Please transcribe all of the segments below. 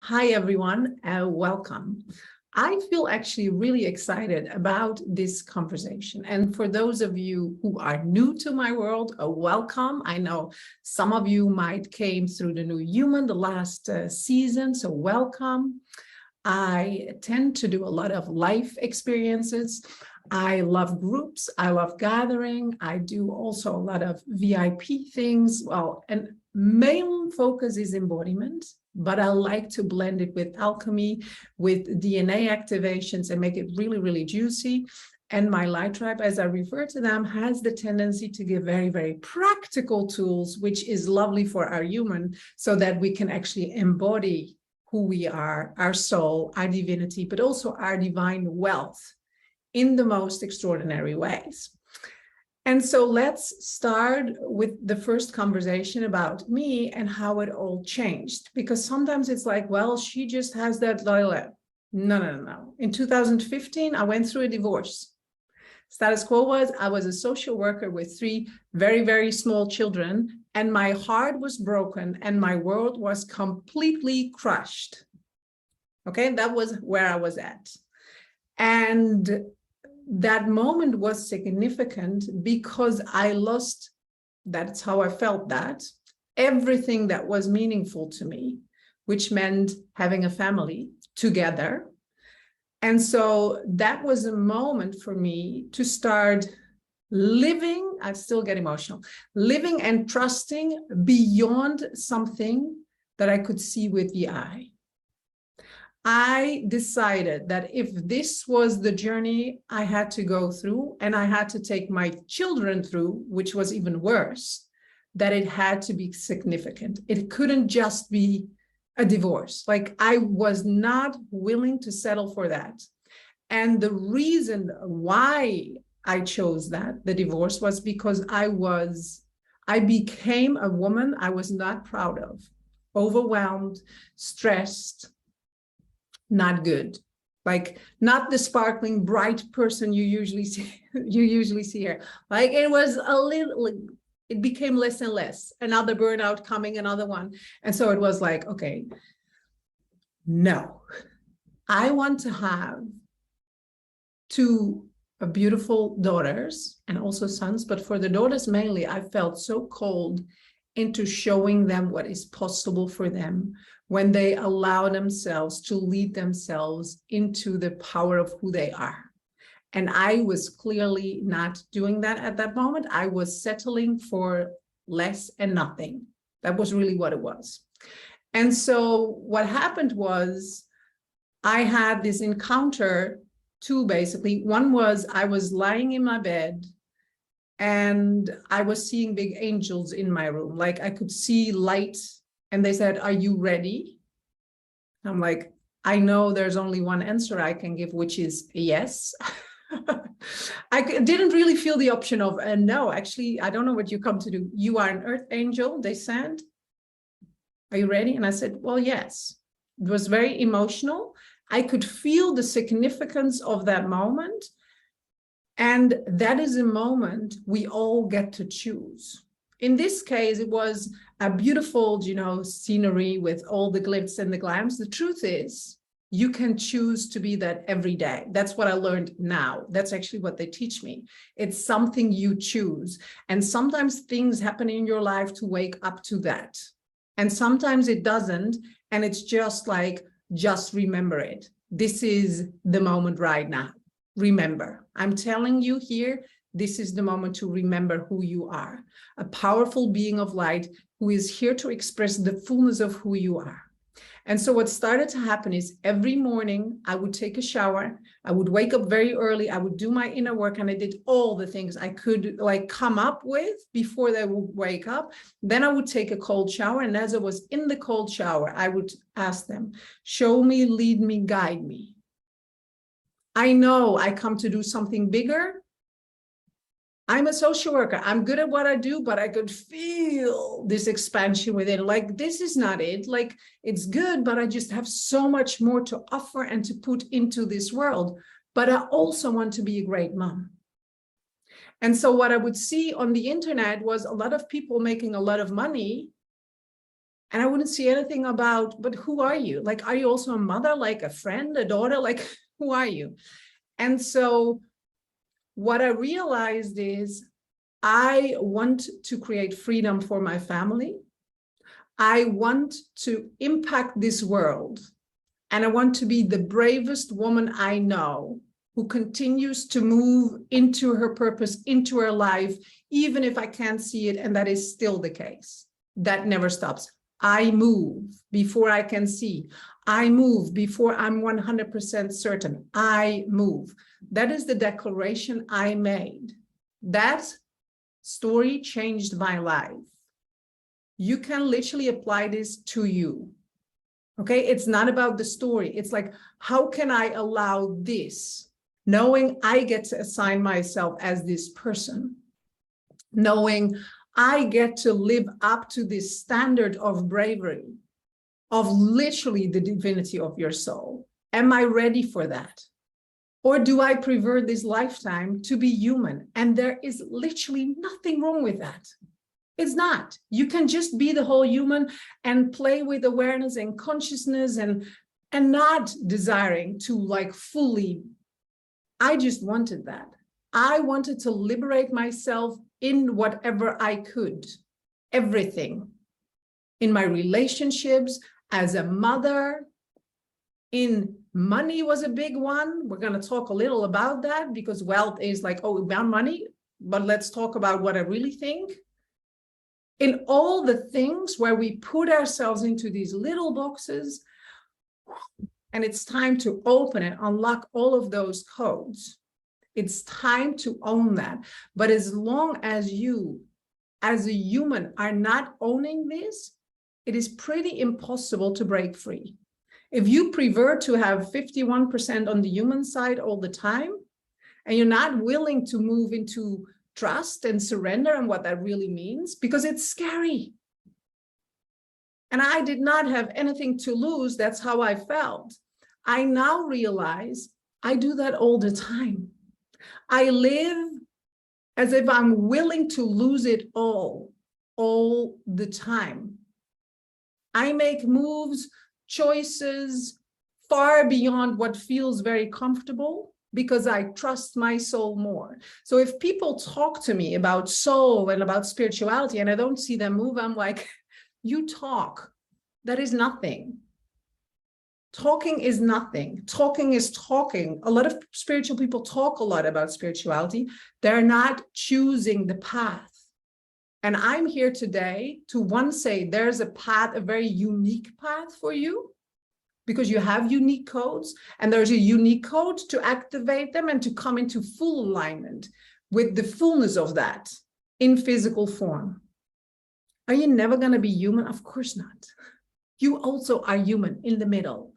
Hi, everyone. Welcome. I feel actually really excited about this conversation. And for those of you who are new to my world, welcome. I know some of you might came through the New Human, the last season, so welcome. I tend to do a lot of life experiences. I love groups. I love gathering. I do also a lot of VIP things. Well, and main focus is embodiment, but I like to blend it with alchemy, with DNA activations and make it really, really juicy. And my light tribe, as I refer to them, has the tendency to give very, very practical tools, which is lovely for our human, so that we can actually embody who we are, our soul, our divinity, but also our divine wealth in the most extraordinary ways. And so let's start with the first conversation about me and how it all changed. Because sometimes it's like, well, she just has that. No. In 2015, I went through a divorce. Status quo was I was a social worker with 3 very, very small children, and my heart was broken and my world was completely crushed. Okay, that was where I was at. And that moment was significant because I lost, that's how I felt, that everything that was meaningful to me, which meant having a family together. And so that was a moment for me to start living, I still get emotional, living and trusting beyond something that I could see with the eye. I decided that if this was the journey I had to go through and I had to take my children through, which was even worse, that it had to be significant. It couldn't just be a divorce. Like, I was not willing to settle for that. And the reason why I chose that, the divorce, was because I became a woman I was not proud of, overwhelmed, stressed, not good, like not the sparkling bright person you usually see here. Like, it was a little, it became less and less, another burnout coming, another one. And so it was like, okay, no, I want to have 2 beautiful daughters and also sons, but for the daughters mainly, I felt so called into showing them what is possible for them when they allow themselves to lead themselves into the power of who they are. And I was clearly not doing that at that moment. I was settling for less and nothing. That was really what it was. And so what happened was I had this encounter, 2 basically. One was I was lying in my bed and I was seeing big angels in my room. Like, I could see light, and they said, "Are you ready?" I'm like, I know there's only one answer I can give, which is yes. I didn't really feel the option of, no, actually, I don't know what you come to do. You are an earth angel, they said. Are you ready? And I said, well, yes. It was very emotional. I could feel the significance of that moment. And that is a moment we all get to choose. In this case, it was a beautiful, scenery with all the glitz and the glams. The truth is, you can choose to be that every day. That's what I learned now. That's actually what they teach me. It's something you choose. And sometimes things happen in your life to wake up to that. And sometimes it doesn't. And it's just like, just remember it. This is the moment right now. Remember, I'm telling you here, this is the moment to remember who you are, a powerful being of light who is here to express the fullness of who you are. And so what started to happen is every morning I would take a shower, I would wake up very early, I would do my inner work, and I did all the things I could come up with before they would wake up. Then I would take a cold shower, and as I was in the cold shower, I would ask them, show me, lead me, guide me. I know I come to do something bigger. I'm a social worker. I'm good at what I do, but I could feel this expansion within. Like, this is not it. Like, it's good, but I just have so much more to offer and to put into this world. But I also want to be a great mom. And so what I would see on the internet was a lot of people making a lot of money And I wouldn't see anything about, but who are you? Like, are you also a mother, like a friend, a daughter? Like, who are you? And so what I realized is I want to create freedom for my family. I want to impact this world. And I want to be the bravest woman I know who continues to move into her purpose, into her life, even if I can't see it. And that is still the case. That never stops. I move before I can see. I move before I'm 100% certain. I move. That is the declaration I made. That story changed my life. You can literally apply this to you. Okay, it's not about the story. It's like, how can I allow this, knowing I get to assign myself as this person, knowing I get to live up to this standard of bravery, of literally the divinity of your soul. Am I ready for that? Or do I prefer this lifetime to be human? And there is literally nothing wrong with that. It's not. You can just be the whole human and play with awareness and consciousness and not desiring to like fully. I just wanted that. I wanted to liberate myself in whatever I could, everything, in my relationships, as a mother, in money was a big one. We're going to talk a little about that because wealth is like, oh, about money, but let's talk about what I really think. In all the things where we put ourselves into these little boxes, and it's time to open and unlock all of those codes. It's time to own that. But as long as you, as a human, are not owning this, it is pretty impossible to break free. If you prefer to have 51% on the human side all the time, and you're not willing to move into trust and surrender and what that really means, because it's scary. And I did not have anything to lose. That's how I felt. I now realize I do that all the time. I live as if I'm willing to lose it all the time. I make moves, choices far beyond what feels very comfortable because I trust my soul more. So if people talk to me about soul and about spirituality and I don't see them move, I'm like, you talk. That is nothing. Talking is nothing. Talking is talking. A lot of spiritual people talk a lot about spirituality. They're not choosing the path. And I'm here today to say there's a path, a very unique path for you, because you have unique codes, and there's a unique code to activate them and to come into full alignment with the fullness of that in physical form. Are you never going to be human? Of course not. You also are human in the middle.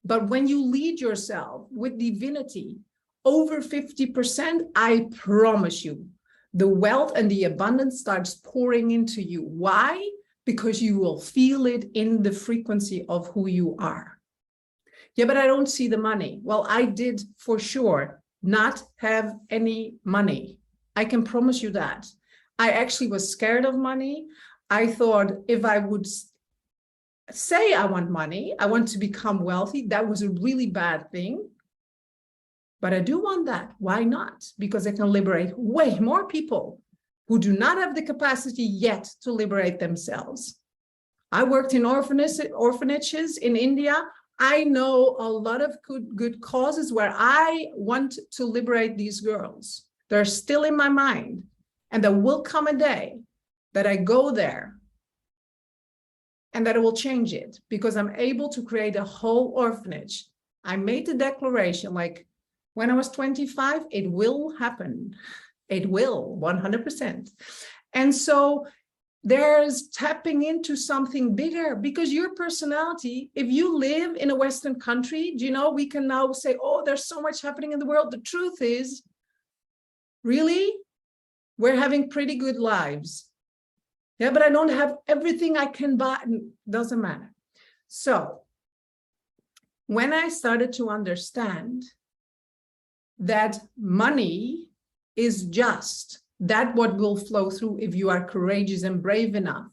But when you lead yourself with divinity over 50%, I promise you, the wealth and the abundance starts pouring into you. Why? Because you will feel it in the frequency of who you are. Yeah, but I don't see the money. Well, I did for sure not have any money. I can promise you that. I actually was scared of money. I thought if I would say I want money, I want to become wealthy, that was a really bad thing. But I do want that. Why not? Because I can liberate way more people who do not have the capacity yet to liberate themselves. I worked in orphanages in India. I know a lot of good causes where I want to liberate these girls. They're still in my mind. And there will come a day that I go there and that it will change it because I'm able to create a whole orphanage. I made the declaration, like when I was 25, it will happen. It will, 100%. And so there's tapping into something bigger because your personality, if you live in a Western country, do you know, we can now say, oh, there's so much happening in the world. The truth is, really, we're having pretty good lives. Yeah, but I don't have everything I can buy. Doesn't matter. So when I started to understand that money is just that what will flow through if you are courageous and brave enough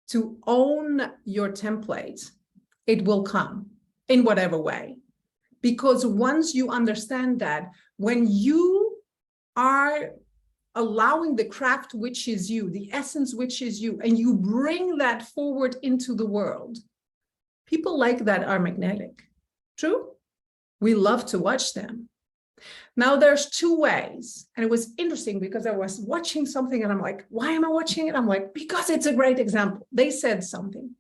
to own your template, it will come in whatever way. Because once you understand that, when you are allowing the craft which is you, the essence which is you, and you bring that forward into the world, people like that are magnetic. True? We love to watch them. Now there's two ways, and it was interesting because I was watching something and I'm like, why am I watching it? I'm like, because it's a great example. They said something.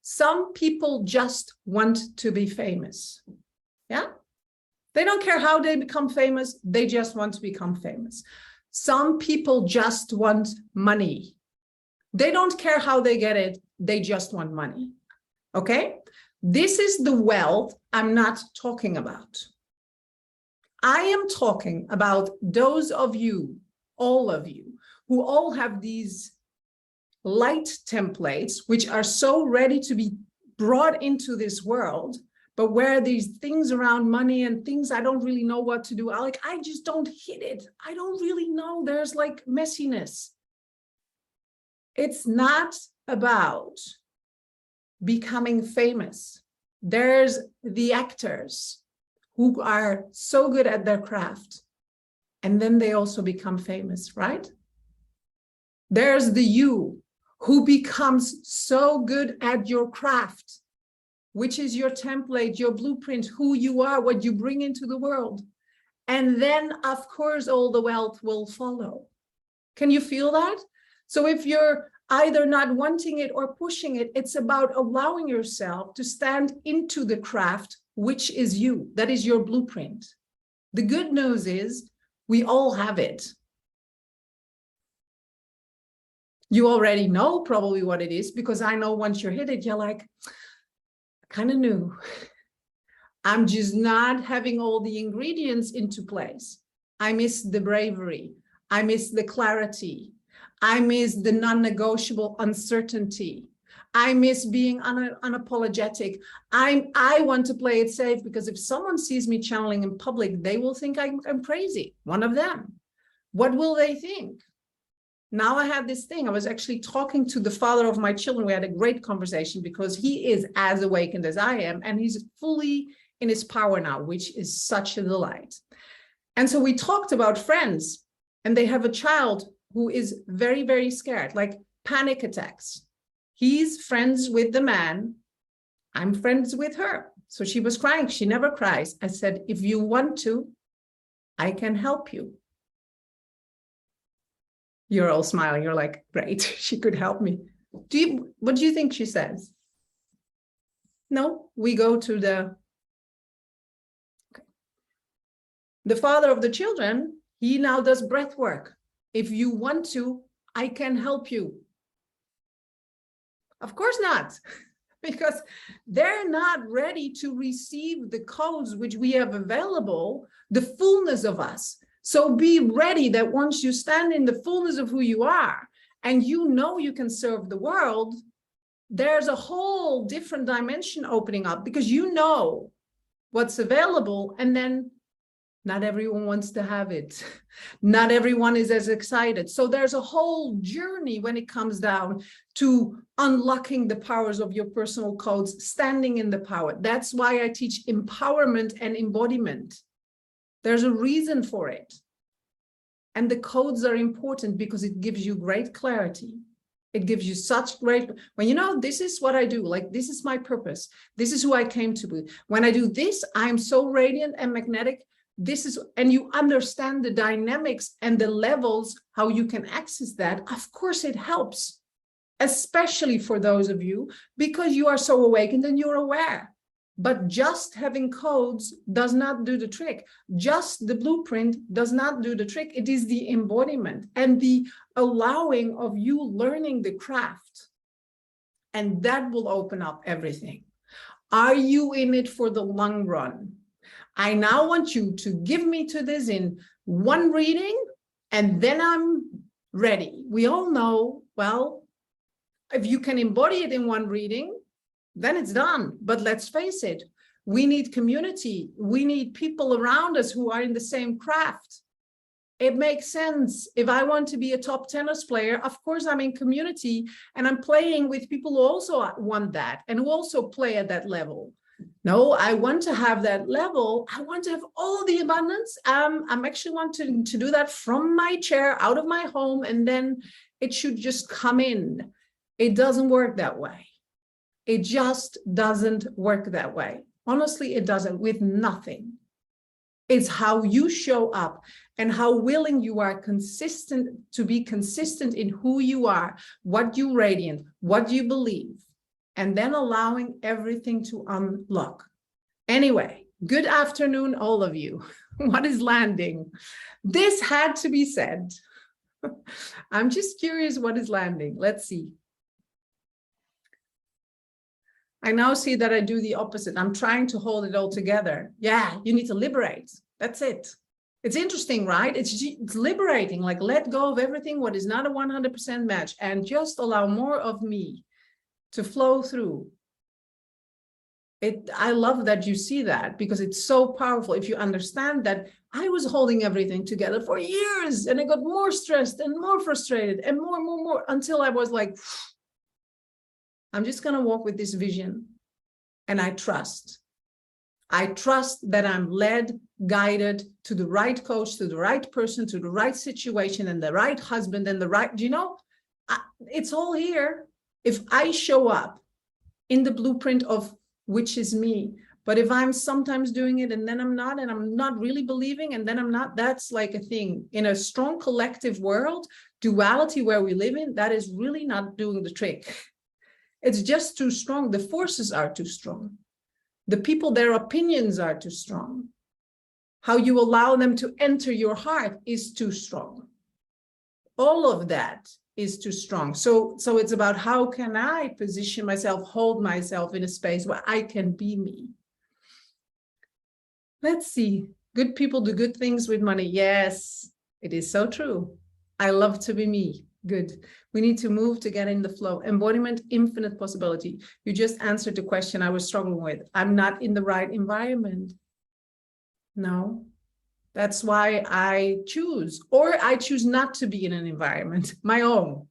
Some people just want to be famous. Yeah? They don't care how they become famous. They just want to become famous. Some people just want money. They don't care how they get it. They just want money. Okay? This is the wealth I'm not talking about. I am talking about those of you, all of you, who all have these light templates, which are so ready to be brought into this world, but where these things around money and things I don't really know what to do, I just don't hit it. I don't really know. There's like messiness. It's not about becoming famous. There's the actors who are so good at their craft, and then they also become famous, right? There's the you who becomes so good at your craft, which is your template, your blueprint, who you are, what you bring into the world. And then, of course, all the wealth will follow. Can you feel that? So if you're either not wanting it or pushing it, it's about allowing yourself to stand into the craft, which is you. That is your blueprint. The good news is we all have it. You already know probably what it is, because I know once you're hit it, you're like, kind of new. I'm just not having all the ingredients into place. I miss the bravery. I miss the clarity. I miss the non-negotiable uncertainty. I miss being unapologetic. I want to play it safe, because if someone sees me channeling in public, they will think I'm crazy. One of them. What will they think? Now I had this thing. I was actually talking to the father of my children. We had a great conversation because he is as awakened as I am, and he's fully in his power now, which is such a delight. And so we talked about friends, and they have a child who is very, very scared, like panic attacks. He's friends with the man. I'm friends with her. So she was crying. She never cries. I said, if you want to, I can help you. You're all smiling. You're like, great, she could help me. What do you think she says? No, we go to the father of the children. He now does breath work. If you want to, I can help you. Of course not, because they're not ready to receive the codes which we have available, the fullness of us. So be ready that once you stand in the fullness of who you are, and you know you can serve the world, there's a whole different dimension opening up, because you know what's available, and then not everyone wants to have it. Not everyone is as excited. So there's a whole journey when it comes down to unlocking the powers of your personal codes, standing in the power. That's why I teach empowerment and embodiment. There's a reason for it. And the codes are important because it gives you great clarity. It gives you such great, when you know, this is what I do, like, this is my purpose. This is who I came to be. When I do this, I'm so radiant and magnetic. This is, and you understand the dynamics and the levels, how you can access that. Of course, it helps, especially for those of you, because you are so awakened and you're aware. But just having codes does not do the trick. Just the blueprint does not do the trick. It is the embodiment and the allowing of you learning the craft. And that will open up everything. Are you in it for the long run? I now want you to give me to this in one reading, and then I'm ready. We all know, well, if you can embody it in one reading, then it's done. But let's face it, we need community. We need people around us who are in the same craft. It makes sense. If I want to be a top tennis player, of course, I'm in community and I'm playing with people who also want that and who also play at that level. No, I want to have that level. I want to have all the abundance. I'm actually wanting to do that from my chair, out of my home, and then it should just come in. It doesn't work that way. It just doesn't work that way. Honestly, it doesn't, with nothing. It's how you show up and how willing you are to be consistent in who you are, what you radiate, what you believe, and then allowing everything to unlock. Anyway, good afternoon, all of you. What is landing? This had to be said. I'm just curious what is landing. Let's see. I now see that I do the opposite. I'm trying to hold it all together. Yeah, you need to liberate. That's it. It's interesting, right? It's liberating, like let go of everything what is not a 100% match and just allow more of me to flow through. I love that you see that because it's so powerful. If you understand that I was holding everything together for years and I got more stressed and more frustrated and more until I was like, I'm just going to walk with this vision. And I trust. I trust that I'm led, guided to the right coach, to the right person, to the right situation, and the right husband, and the right, it's all here. If I show up in the blueprint of which is me, but if I'm sometimes doing it and then I'm not, and I'm not really believing, and then I'm not, that's like a thing. In a strong collective world, duality where we live in, that is really not doing the trick. It's just too strong. The forces are too strong. The people, their opinions are too strong. How you allow them to enter your heart is too strong. All of that is too strong. So it's about how can I position myself, hold myself in a space where I can be me. Let's see. Good people do good things with money. Yes, it is so true. I love to be me. Good. We need to move to get in the flow. Embodiment, infinite possibility. You just answered the question I was struggling with. I'm not in the right environment. No, that's why I choose, or I choose not to be in an environment, my own.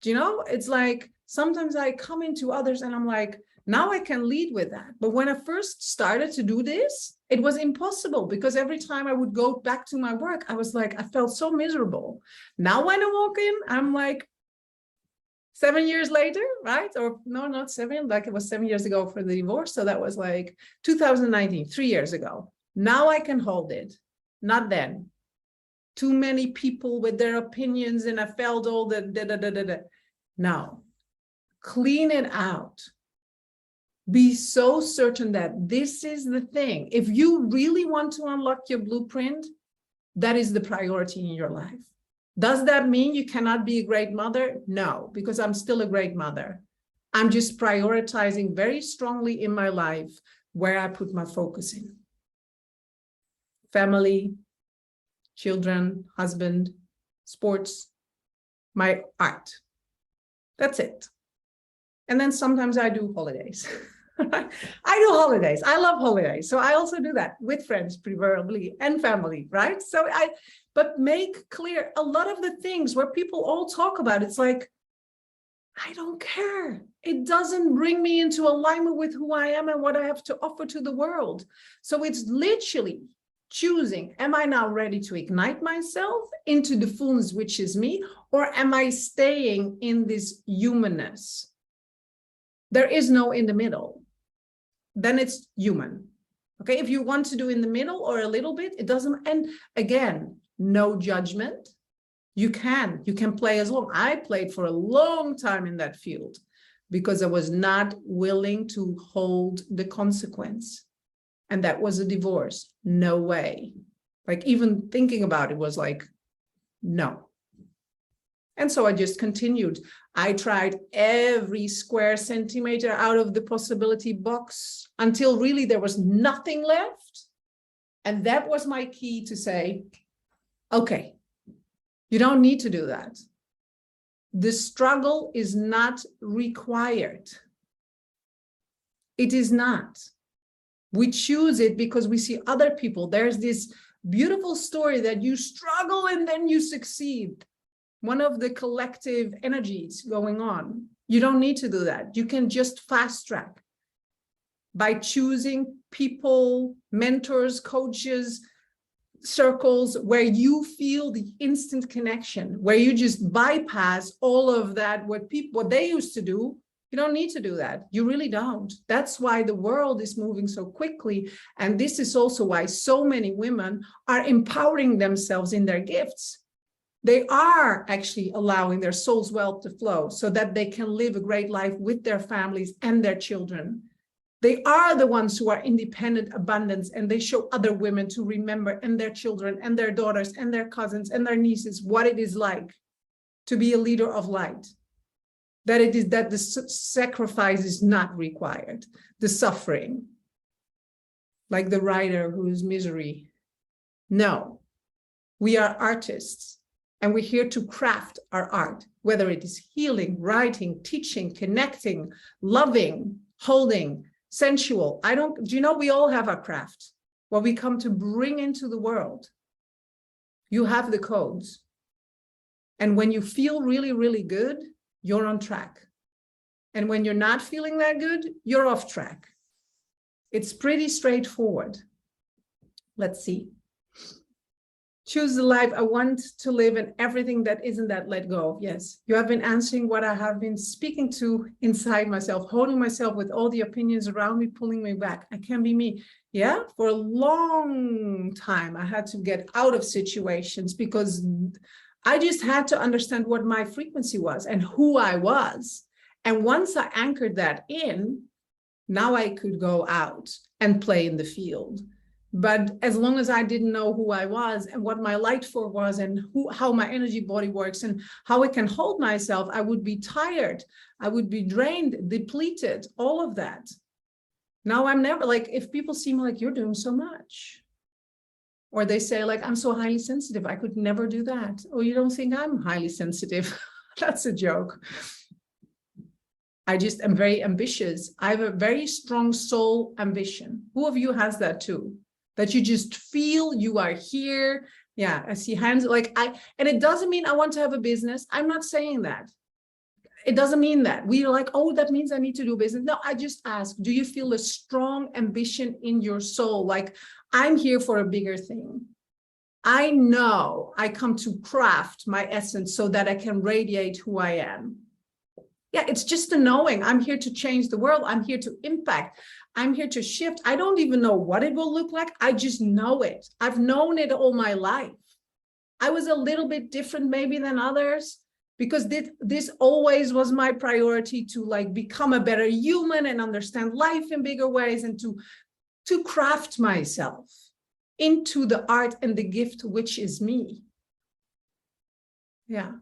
Do you know? It's like sometimes I come into others and I'm like, now I can lead with that. But when I first started to do this, it was impossible because every time I would go back to my work, I was like, I felt so miserable. Now when I walk in, I'm like 7 years later, right? Or no, not 7, like it was 7 years ago for the divorce. So that was like 2019, 3 years ago. Now I can hold it, not then. Too many people with their opinions and I felt all the Now, clean it out. Be so certain that this is the thing. If you really want to unlock your blueprint, that is the priority in your life. Does that mean you cannot be a great mother? No, because I'm still a great mother. I'm just prioritizing very strongly in my life where I put my focus in. Family, children, husband, sports, my art. That's it. And then sometimes I do holidays. I do holidays. I love holidays. So I also do that with friends, preferably, and family, right? But make clear a lot of the things where people all talk about, it's like, I don't care. It doesn't bring me into alignment with who I am and what I have to offer to the world. So it's literally choosing, am I now ready to ignite myself into the fullness, which is me, or am I staying in this humanness? There is no in the middle. Then it's human. Okay, if you want to do in the middle or a little bit, it doesn't, and again, no judgment. You can play as long. I played for a long time in that field because I was not willing to hold the consequence. And that was a divorce. No way. Like even thinking about it was like, no. And so I just continued. I tried every square centimeter out of the possibility box until really there was nothing left. And that was my key to say, okay, you don't need to do that. The struggle is not required. It is not. We choose it because we see other people. There's this Beautiful story that you struggle and then you succeed. One of the collective energies going on. You don't need to do that. You can just fast track by choosing people, mentors, coaches, circles where you feel the instant connection, where you just bypass all of that, what they used to do. You don't need to do that. You really don't. That's why the world is moving so quickly. And this is also why so many women are empowering themselves in their gifts. They are actually allowing their soul's wealth to flow so that they can live a great life with their families and their children. They are the ones who are independent abundance, and they show other women to remember, and their children and their daughters and their cousins and their nieces, what it is like to be a leader of light. That it is that the sacrifice is not required, the suffering, like the writer whose misery. No, we are artists. And we're here to craft our art, whether it is healing, writing, teaching, connecting, loving, holding, sensual. Do you know we all have our craft, what we come to bring into the world. You have the codes. And when you feel really, really good, you're on track. And when you're not feeling that good, you're off track. It's pretty straightforward. Let's see. Choose the life I want to live, and everything that isn't that, let go. Yes, you have been answering what I have been speaking to inside myself, holding myself with all the opinions around me, pulling me back. I can't be me. Yeah, for a long time, I had to get out of situations because I just had to understand what my frequency was and who I was. And once I anchored that in, now I could go out and play in the field. But as long as I didn't know who I was and what my light force was and how my energy body works and how I can hold myself, I would be tired. I would be drained, depleted, all of that. Now I'm never like, if people see me like, you're doing so much. Or they say like, I'm so highly sensitive, I could never do that. Oh, you don't think I'm highly sensitive? That's a joke. I just am very ambitious. I have a very strong soul ambition. Who of you has that too? That you just feel you are here. Yeah, I see hands like and it doesn't mean I want to have a business. I'm not saying that. It doesn't mean that. We're like, oh, that means I need to do business. No, I just ask, do you feel a strong ambition in your soul? Like, I'm here for a bigger thing. I know I come to craft my essence so that I can radiate who I am. Yeah, it's just a knowing. I'm here to change the world. I'm here to impact. I'm here to shift. I don't even know what it will look like. I just know it. I've known it all my life. I was a little bit different maybe than others because this always was my priority to like become a better human and understand life in bigger ways and to craft myself into the art and the gift, which is me. Yeah.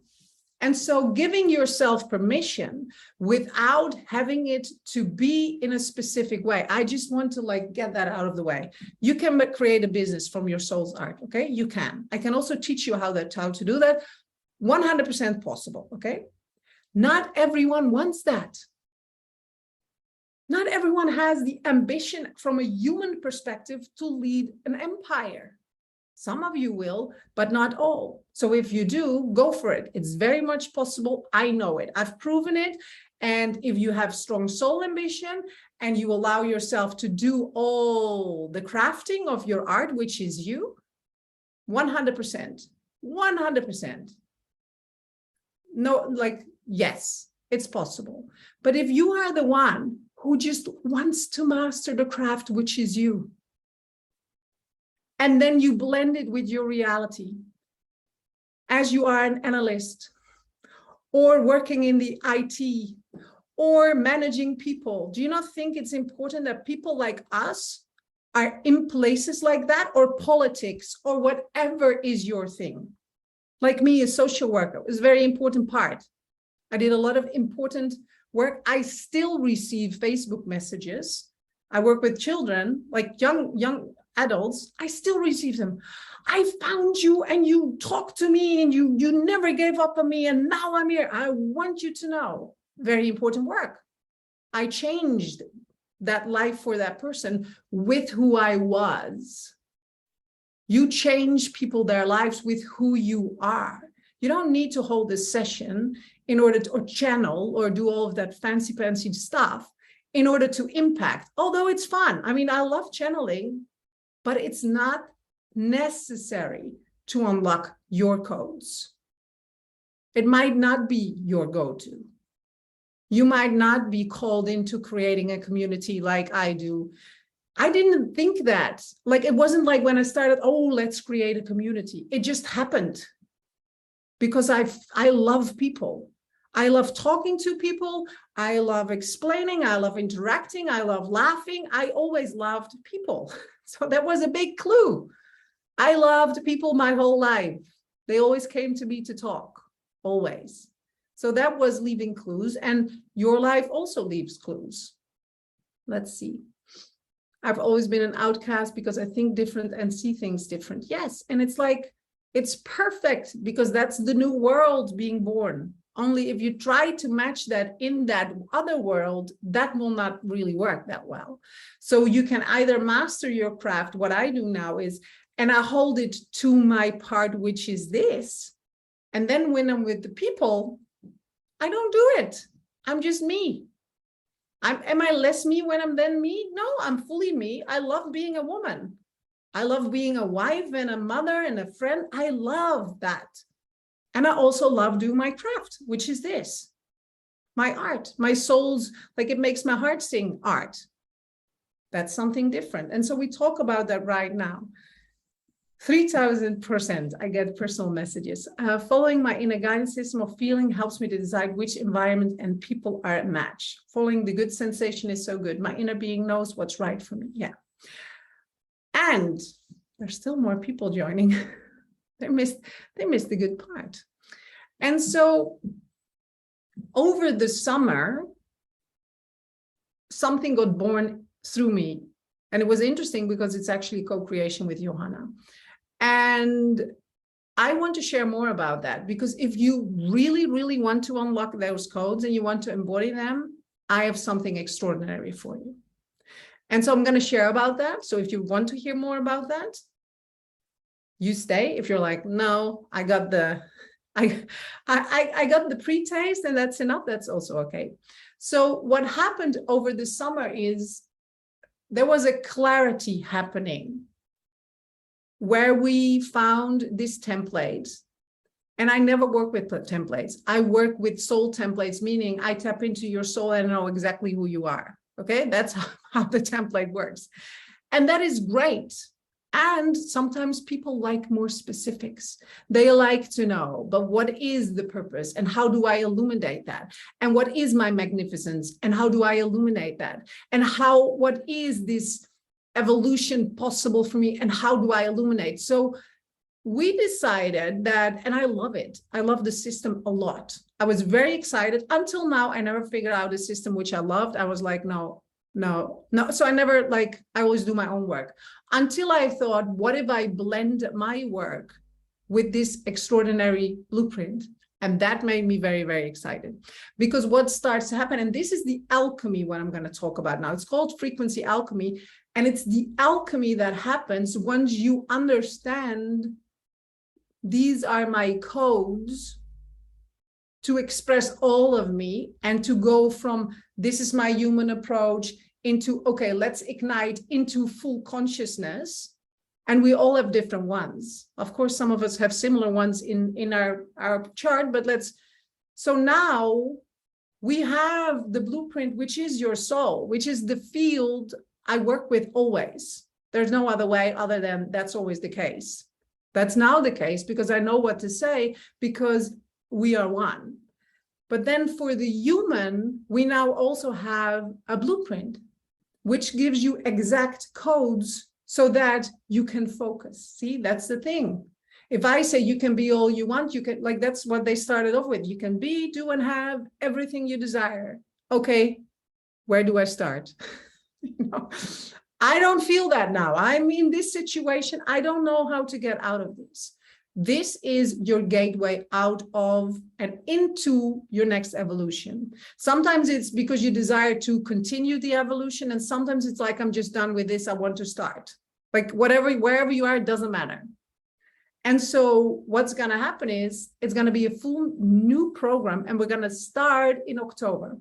And so giving yourself permission without having it to be in a specific way. I just want to like get that out of the way. You can create a business from your soul's art. Okay, you can. I can also teach you how to do that. 100% possible. Okay. Not everyone wants that. Not everyone has the ambition from a human perspective to lead an empire. Some of you will, but not all. So if you do, go for it. It's very much possible. I know it. I've proven it. And if you have strong soul ambition and you allow yourself to do all the crafting of your art, which is you, 100%, 100%. No, like, yes, it's possible. But if you are the one who just wants to master the craft, which is you, and then you blend it with your reality as you are an analyst or working in the IT or managing people. Do you not think it's important that people like us are in places like that, or politics or whatever is your thing? Like me, a social worker is a very important part. I did a lot of important work. I still receive Facebook messages. I work with children, like young adults. I still receive them. I found you and you talked to me and you never gave up on me and now I'm here. I want you to know, very important work. I changed that life for that person with who I was. You change people, their lives with who you are. You don't need to hold a session in order to, or channel or do all of that fancy stuff in order to impact, although it's fun. I mean, I love channeling, but it's not necessary to unlock your codes. It might not be your go-to. You might not be called into creating a community like I do. I didn't think that. Like, it wasn't like when I started, oh, let's create a community. It just happened because I love people. I love talking to people. I love explaining. I love interacting. I love laughing. I always loved people. So that was a big clue. I loved people my whole life. They always came to me to talk, always. So that was leaving clues, and your life also leaves clues. Let's see. I've always been an outcast because I think different and see things different. Yes, and it's like, it's perfect because that's the new world being born. Only if you try to match that in that other world, that will not really work that well. So you can either master your craft. What I do now is, and I hold it to my part, which is this. And then when I'm with the people, I don't do it. I'm just me. Am I less me when I'm then me? No, I'm fully me. I love being a woman. I love being a wife and a mother and a friend. I love that. And I also love doing my craft, which is this, my art, my soul's, like, it makes my heart sing art. That's something different. And so we talk about that right now. 3000% I get personal messages. Following my inner guidance system of feeling helps me to decide which environment and people are a match. Following the good sensation is so good. My inner being knows what's right for me. Yeah. And there's still more people joining. They missed the good part. And so over the summer, something got born through me. And it was interesting because it's actually co-creation with Johanna. And I want to share more about that, because if you really, really want to unlock those codes and you want to embody them, I have something extraordinary for you. And so I'm going to share about that. So if you want to hear more about that, you stay. If you're like, no, I got the pre-taste and that's enough, that's also okay. So what happened over the summer is there was a clarity happening where we found this template. And I never work with templates. I work with soul templates, meaning I tap into your soul and know exactly who you are. Okay, that's how the template works. And that is great. And sometimes people like more specifics. They like to know, but what is the purpose and how do I illuminate that? And what is my magnificence and how do I illuminate that? And what is this evolution possible for me and how do I illuminate? So we decided that, and I love it. I love the system a lot. I was very excited. Until now, I never figured out a system which I loved. I was like, no. So I never, like, I always do my own work. Until I thought, what if I blend my work with this extraordinary blueprint? And that made me very, very excited. Because what starts to happen, and this is the alchemy, what I'm going to talk about now. It's called frequency alchemy. And it's the alchemy that happens once you understand these are my codes to express all of me and to go from this is my human approach into, okay, let's ignite into full consciousness. And we all have different ones. Of course, some of us have similar ones in our chart, but so now we have the blueprint, which is your soul, which is the field I work with always. There's no other way other than that's always the case. That's now the case because I know what to say because we are one. But then for the human, we now also have a blueprint, which gives you exact codes so that you can focus. See, that's the thing. If I say you can be all you want, you can, like, that's what they started off with. You can be, do, and have everything you desire. Okay, where do I start? I don't feel that now. I'm in this situation. I don't know how to get out of this. This is your gateway out of and into your next evolution. Sometimes it's because you desire to continue the evolution, and sometimes it's like, I'm just done with this, I want to start. Like whatever, wherever you are, it doesn't matter. And so what's going to happen is it's going to be a full new program, and we're going to start in October.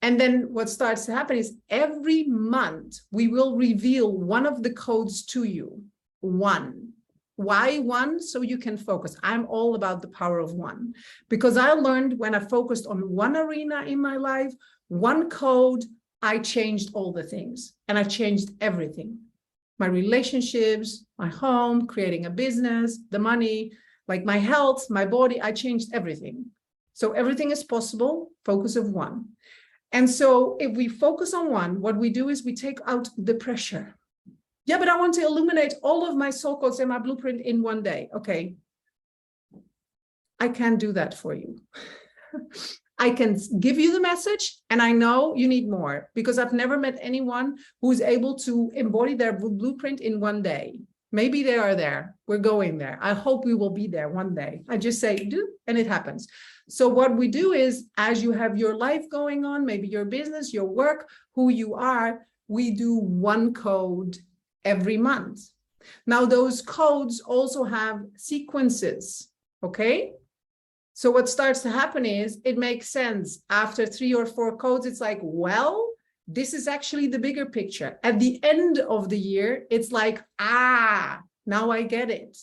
And then what starts to happen is every month we will reveal one of the codes to you. One. Why one? So you can focus. I'm all about the power of one, because I learned when I focused on one arena in my life, one code, I changed all the things, and I changed everything. My relationships, my home, creating a business, the money, like my health, my body, I changed everything. So everything is possible, focus of one. And so if we focus on one, what we do is we take out the pressure. Yeah, but I want to illuminate all of my soul codes and my blueprint in one day. Okay. I can't do that for you. I can give you the message, and I know you need more, because I've never met anyone who is able to embody their blueprint in one day. Maybe they are there. We're going there. I hope we will be there one day. I just say, do, and it happens. So what we do is, as you have your life going on, maybe your business, your work, who you are, we do one code every month. Now, those codes also have sequences, okay? So what starts to happen is it makes sense. After 3 or 4 codes, it's like, well, this is actually the bigger picture. At the end of the year, it's like, now I get it.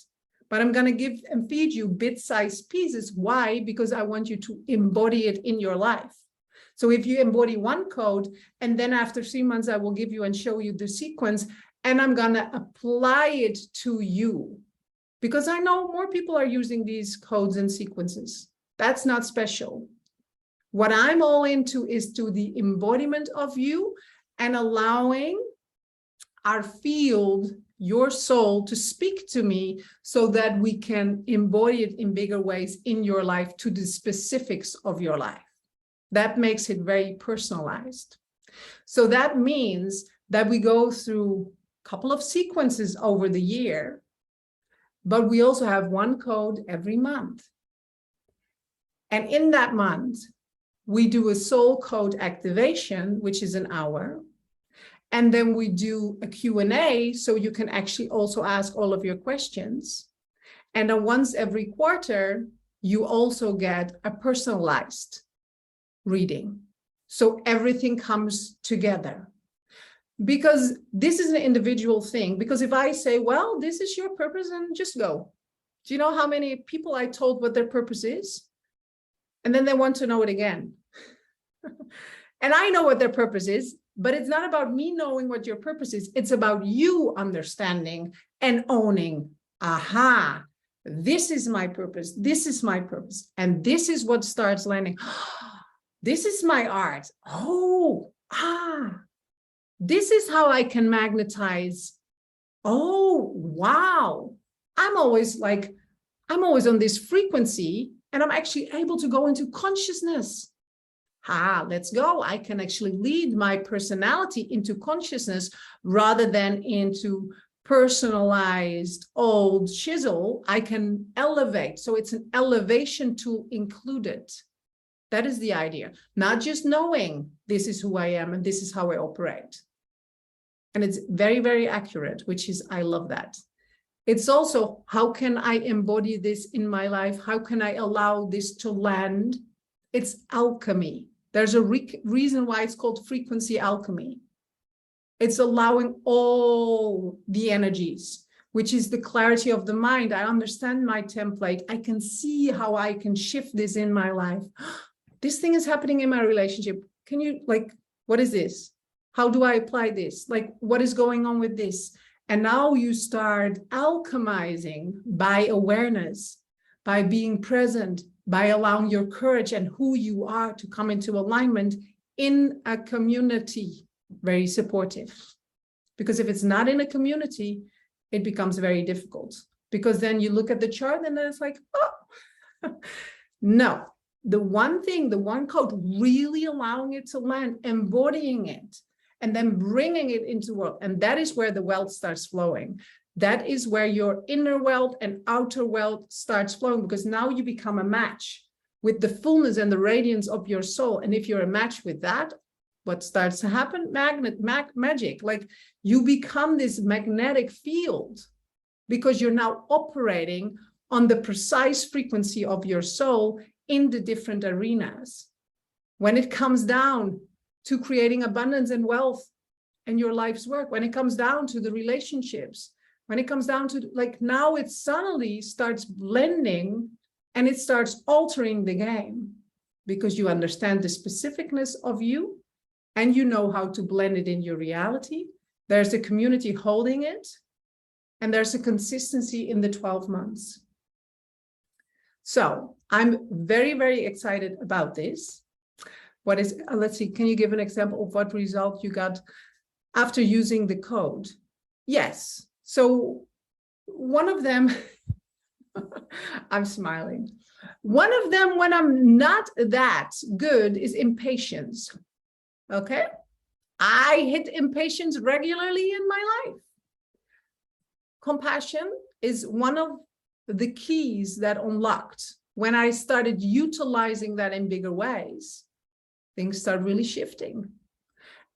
But I'm going to give and feed you bit-sized pieces. Why? Because I want you to embody it in your life. So if you embody one code, and then after 3 months, I will give you and show you the sequence, and I'm going to apply it to you. Because I know more people are using these codes and sequences. That's not special. What I'm all into is to the embodiment of you, and allowing our field, your soul, to speak to me so that we can embody it in bigger ways in your life, to the specifics of your life. That makes it very personalized. So that means that we go through a couple of sequences over the year, but we also have one code every month. And in that month, we do a soul code activation, which is an hour. And then we do a Q&A, so you can actually also ask all of your questions. And then once every quarter, you also get a personalized reading. So everything comes together. Because this is an individual thing. Because if I say, well, this is your purpose, and just go. Do you know how many people I told what their purpose is? And then they want to know it again. And I know what their purpose is, but it's not about me knowing what your purpose is. It's about you understanding and owning, aha, this is my purpose. This is my purpose. And this is what starts landing. This is my art. Oh, this is how I can magnetize. Oh, wow. I'm always on this frequency, and I'm actually able to go into consciousness. Let's go. I can actually lead my personality into consciousness rather than into personalized old chisel. I can elevate. So it's an elevation tool included. That is the idea. Not just knowing this is who I am and this is how I operate. And it's very, very accurate, which is, I love that. It's also, how can I embody this in my life? How can I allow this to land? It's alchemy. There's a reason why it's called frequency alchemy. It's allowing all the energies, which is the clarity of the mind. I understand my template. I can see how I can shift this in my life. This thing is happening in my relationship. Can you, what is this? How do I apply this? What is going on with this? And now you start alchemizing by awareness, by being present, by allowing your courage and who you are to come into alignment in a community, very supportive. Because if it's not in a community, it becomes very difficult. Because then you look at the chart and then it's like, oh, no. The one thing, the one code, really allowing it to land, embodying it, and then bringing it into the world. And that is where the wealth starts flowing. That is where your inner wealth and outer wealth starts flowing, because now you become a match with the fullness and the radiance of your soul. And if you're a match with that, what starts to happen? Magic. Like you become this magnetic field because you're now operating on the precise frequency of your soul in the different arenas. When it comes down to creating abundance and wealth and your life's work, when it comes down to the relationships, when it comes down to like now it suddenly starts blending and it starts altering the game because you understand the specificness of you and you know how to blend it in your reality. There's a community holding it and there's a consistency in the 12 months. So I'm very, very excited about this. What is, let's see, can you give an example of what result you got after using the code? Yes. So one of them, I'm smiling. One of them, when I'm not that good, is impatience. Okay. I hit impatience regularly in my life. Compassion is one of the keys that unlocked when I started utilizing that in bigger ways. Things start really shifting.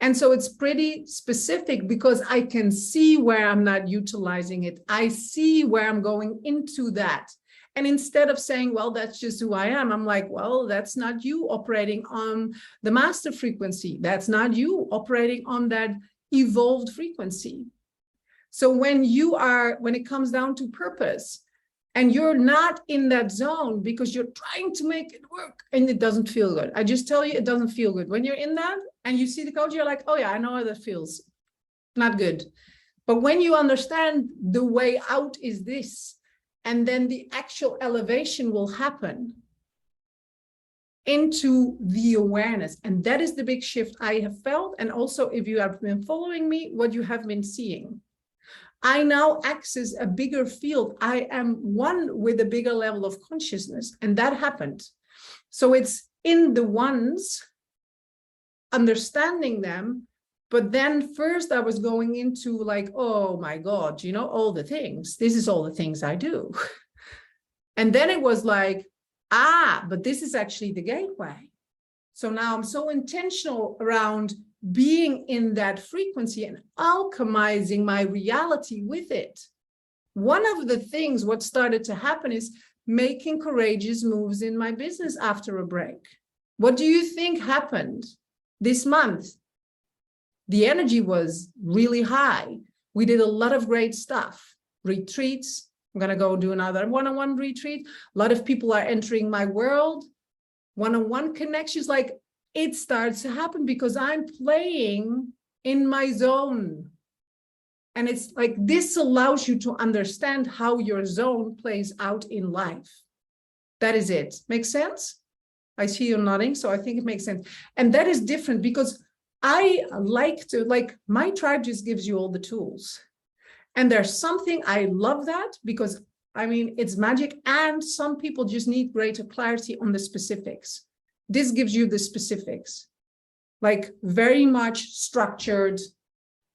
And so it's pretty specific because I can see where I'm not utilizing it. I see where I'm going into that. And instead of saying, well, that's just who I am, I'm like, well, that's not you operating on the master frequency. That's not you operating on that evolved frequency. So when it comes down to purpose, and you're not in that zone because you're trying to make it work and it doesn't feel good. I just tell you, it doesn't feel good. When you're in that and you see the code, you're like, oh yeah, I know how that feels. Not good. But when you understand the way out is this, and then the actual elevation will happen into the awareness. And that is the big shift I have felt. And also, if you have been following me, what you have been seeing. I now access a bigger field. I am one with a bigger level of consciousness, and that happened. So it's in the ones, understanding them, but then first I was going into like, oh my God, you know, all the things. This is all the things I do. And then it was like, but this is actually the gateway. So now I'm so intentional around being in that frequency and alchemizing my reality with it. One of the things what started to happen is making courageous moves in my business after a break. What do you think happened this month? The energy was really high. We did a lot of great stuff. Retreats. I'm going to go do another one-on-one retreat. A lot of people are entering my world. One-on-one connections, like it starts to happen because I'm playing in my zone. And it's like this allows you to understand how your zone plays out in life. That is it. Makes sense? I see you nodding, so I think it makes sense. And that is different because I like to, like, my tribe just gives you all the tools. And there's something, I love that because, I mean, it's magic. And some people just need greater clarity on the specifics. This gives you the specifics, like very much structured,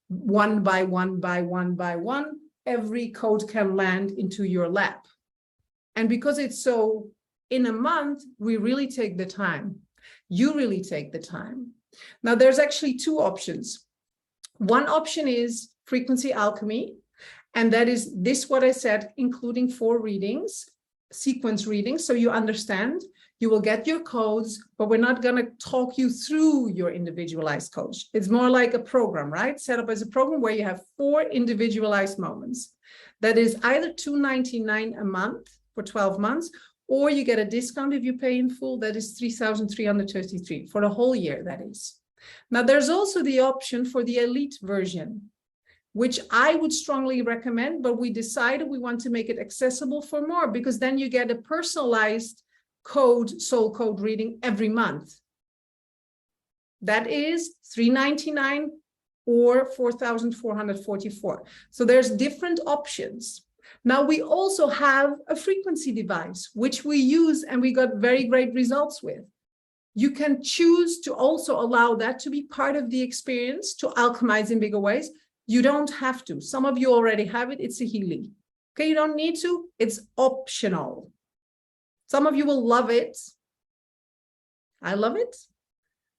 one by one by one by one. Every code can land into your lap. And because it's so in a month, we really take the time. You really take the time. Now, there's actually two options. One option is frequency alchemy. And that is this, what I said, including 4 readings, sequence readings. So you understand, you will get your codes, but we're not going to talk you through your individualized codes. It's more like a program, right? Set up as a program where you have 4 individualized moments. That is either $299 a month for 12 months, or you get a discount if you pay in full. That is $3,333 for the whole year, that is. Now, there's also the option for the elite version, which I would strongly recommend, but we decided we want to make it accessible for more because then you get a personalized code, soul code reading every month. That is $399 or $4,444. So there's different options. Now we also have a frequency device, which we use and we got very great results with. You can choose to also allow that to be part of the experience, to alchemize in bigger ways. You don't have to. Some of you already have it. It's a Healy. Okay, you don't need to. It's optional. Some of you will love it. I love it.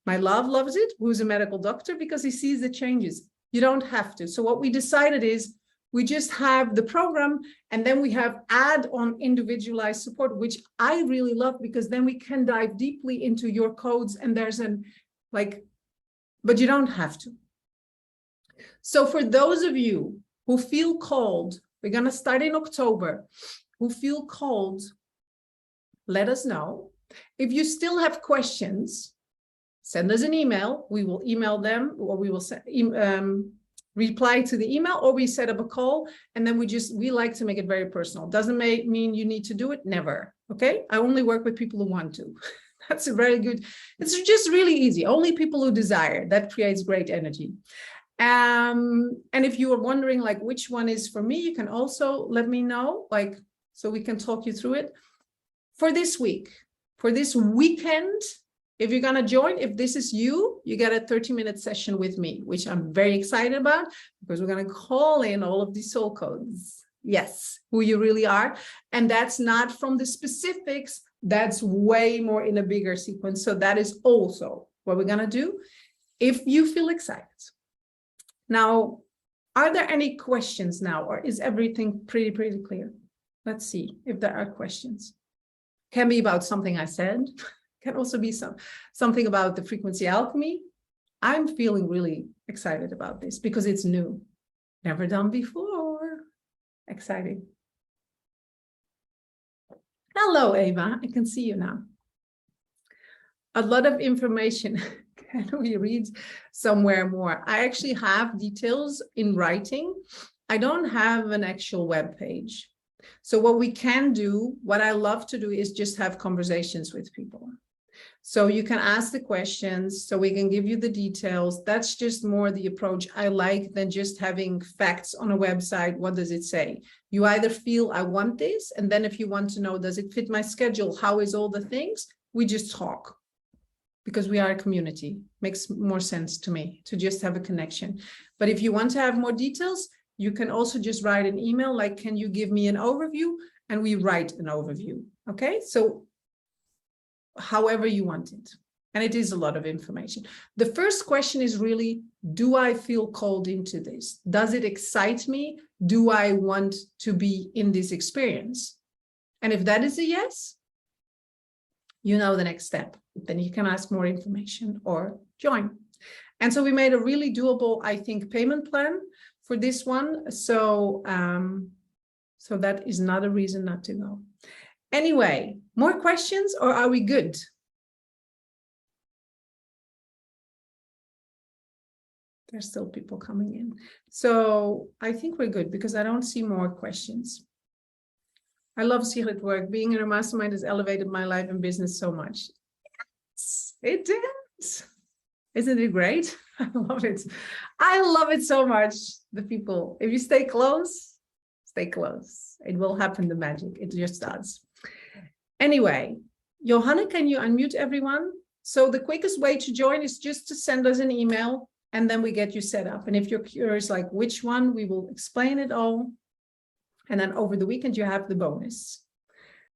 My love loves it, who's a medical doctor, because he sees the changes. You don't have to. So what we decided is we just have the program, and then we have add-on individualized support, which I really love, because then we can dive deeply into your codes, and there's but you don't have to. So for those of you who feel called, we're going to start in October, who feel called, let us know. If you still have questions, send us an email. We will email them, or we will reply to the email, or we set up a call, and then we like to make it very personal. Doesn't mean you need to do it, never. Okay, I only work with people who want to. That's a very good, it's just really easy. Only people who desire, that creates great energy. And if you are wondering like which one is for me, you can also let me know, like, so we can talk you through it. For this week, for this weekend, if you're going to join, if this is you, you get a 30-minute session with me, which I'm very excited about, because we're going to call in all of these soul codes. Yes, who you really are. And that's not from the specifics. That's way more in a bigger sequence. So that is also what we're going to do if you feel excited. Now, are there any questions now, or is everything pretty clear? Let's see if there are questions. Can be about something I said. Can also be something about the frequency alchemy. I'm feeling really excited about this because it's new. Never done before. Exciting. Hello, Eva. I can see you now. A lot of information. Can we read somewhere more? I actually have details in writing. I don't have an actual web page. So what we can do, what I love to do, is just have conversations with people. So you can ask the questions, so we can give you the details. That's just more the approach I like than just having facts on a website. What does it say? You either feel I want this, and then if you want to know, does it fit my schedule? How is all the things? We just talk, because we are a community. Makes more sense to me to just have a connection. But if you want to have more details, you can also just write an email like, can you give me an overview? And we write an overview. Okay, so however you want it. And it is a lot of information. The first question is really, do I feel called into this? Does it excite me? Do I want to be in this experience? And if that is a yes, you know the next step. Then you can ask more information or join. And so we made a really doable, I think, payment plan for this one. So, so that is not a reason not to go. Anyway, more questions, or are we good? There's still people coming in. So I think we're good, because I don't see more questions. I love secret work. Being in a mastermind has elevated my life and business so much. Yes, it did. Isn't it great? I love it. I love it so much. The people, if you stay close, stay close. It will happen, the magic. It just does. Anyway, Johanna, can you unmute everyone? So the quickest way to join is just to send us an email, and then we get you set up. And if you're curious, like which one, we will explain it all. And then over the weekend, you have the bonus.